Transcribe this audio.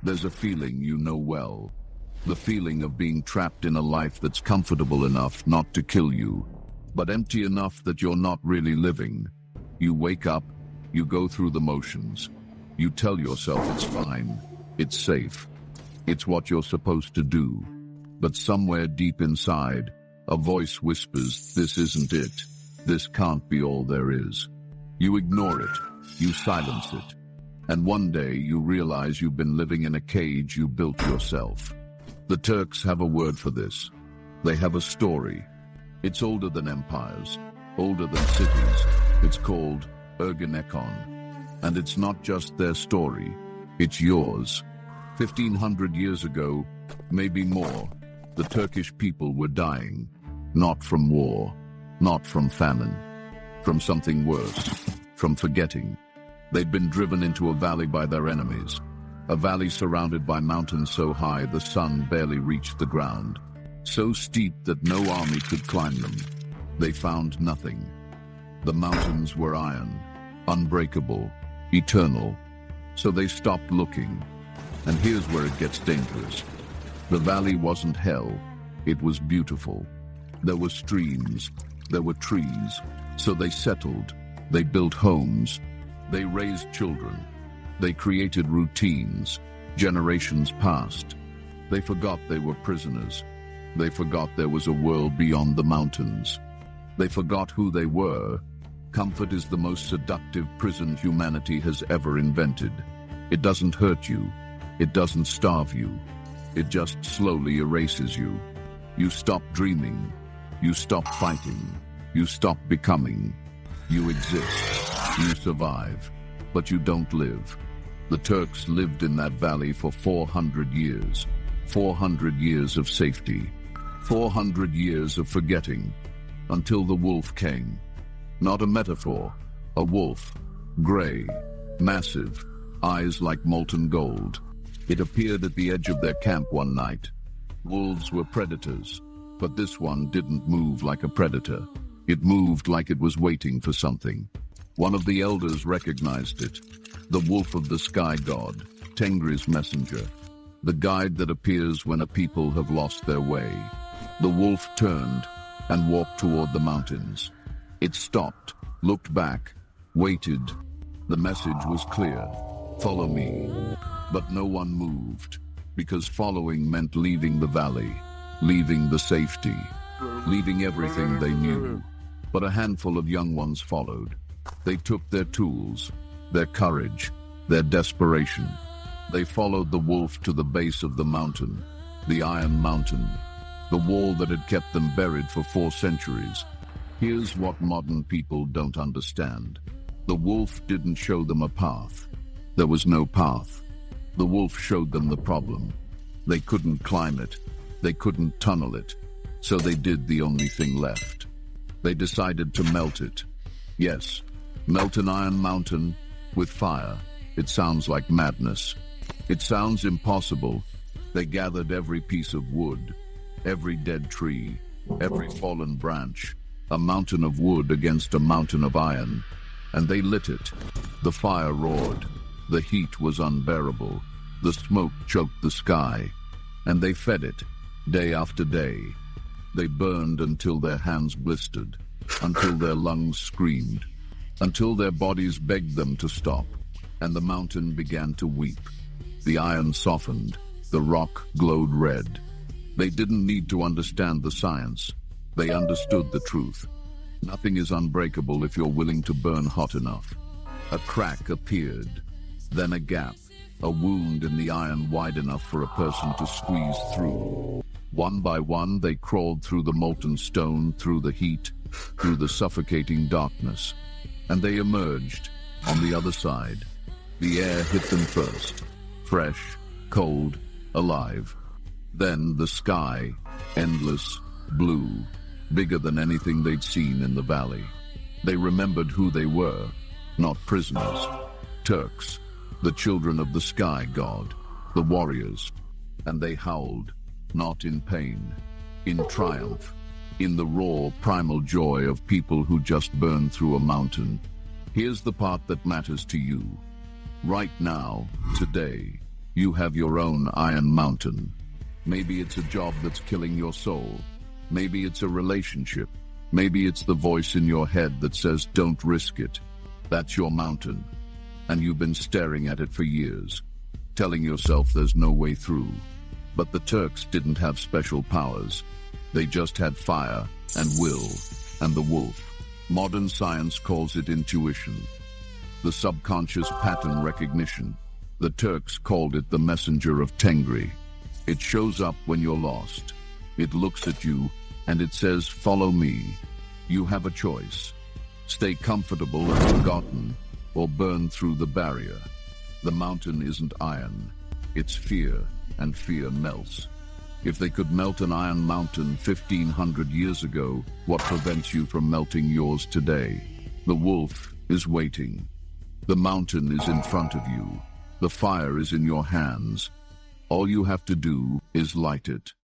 There's a feeling you know well. The feeling of being trapped in a life that's comfortable enough not to kill you, but empty enough that you're not really living. You wake up, you go through the motions. You tell yourself it's fine, it's safe, it's what you're supposed to do. But somewhere deep inside, a voice whispers, this isn't it. This can't be all there is. You ignore it, you silence it. And one day you realize you've been living in a cage you built yourself. The Turks have a word for this. They have a story. It's older than empires, older than cities. It's called Ergenekon. And it's not just their story, it's yours. 1500 years ago, maybe more, the Turkish people were dying. Not from war, not from famine, from something worse, from forgetting. They'd been driven into a valley by their enemies, a valley surrounded by mountains so high the sun barely reached the ground, so steep that no army could climb them. They found nothing. The mountains were iron, unbreakable, eternal. So they stopped looking. And here's where it gets dangerous. The valley wasn't hell, it was beautiful. There were streams, there were trees. So they settled, they built homes, they raised children, they created routines. Generations passed. They forgot they were prisoners. They forgot there was a world beyond the mountains. They forgot who they were. Comfort is the most seductive prison humanity has ever invented. It doesn't hurt you. It doesn't starve you. It just slowly erases you. You stop dreaming. You stop fighting. You stop becoming. You exist. You survive. But you don't live. The Turks lived in that valley for 400 years. 400 years of safety. 400 years of forgetting. Until the wolf came. Not a metaphor. A wolf. Gray. Massive. Eyes like molten gold. It appeared at the edge of their camp one night. Wolves were predators, but this one didn't move like a predator. It moved like it was waiting for something. One of the elders recognized it. The wolf of the sky god, Tengri's messenger. The guide that appears when a people have lost their way. The wolf turned and walked toward the mountains. It stopped, looked back, waited. The message was clear. Follow me. But no one moved, because following meant leaving the valley, leaving the safety, leaving everything they knew. But a handful of young ones followed. They took their tools, their courage, their desperation. They followed the wolf to the base of the mountain, the Iron Mountain, the wall that had kept them buried for 4 centuries. Here's what modern people don't understand. The wolf didn't show them a path. There was no path. The wolf showed them the problem. They couldn't climb it. They couldn't tunnel it. So they did the only thing left. They decided to melt it. Yes, melt an iron mountain with fire. It sounds like madness. It sounds impossible. They gathered every piece of wood, every dead tree, every fallen branch, a mountain of wood against a mountain of iron, and they lit it. The fire roared. The heat was unbearable. The smoke choked the sky, and they fed it, day after day. They burned until their hands blistered, until their lungs screamed, until their bodies begged them to stop, and the mountain began to weep. The iron softened, the rock glowed red. They didn't need to understand the science. They understood the truth. Nothing is unbreakable if you're willing to burn hot enough. A crack appeared. Then a gap, a wound in the iron wide enough for a person to squeeze through. One by one, they crawled through the molten stone, through the heat, through the suffocating darkness. And they emerged on the other side. The air hit them first, fresh, cold, alive. Then the sky, endless, blue, bigger than anything they'd seen in the valley. They remembered who they were, not prisoners, Turks. The children of the sky god, the warriors. And they howled, not in pain, in triumph, in the raw, primal joy of people who just burned through a mountain. Here's the part that matters to you. Right now, today, You have your own Iron Mountain. Maybe it's a job that's killing your soul. Maybe it's a relationship. Maybe it's the voice in your head that says, don't risk it. That's your mountain. And you've been staring at it for years, telling yourself there's no way through. But the Turks didn't have special powers. They just had fire and will and the wolf. Modern science calls it intuition, the subconscious pattern recognition. The Turks called it the messenger of Tengri. It shows up when you're lost. It looks at you and it says, follow me. You have a choice. Stay comfortable and forgotten, or burn through the barrier. The mountain isn't iron. It's fear, and fear melts. If they could melt an iron mountain 1,500 years ago, what prevents you from melting yours today? The wolf is waiting. The mountain is in front of you. The fire is in your hands. All you have to do is light it.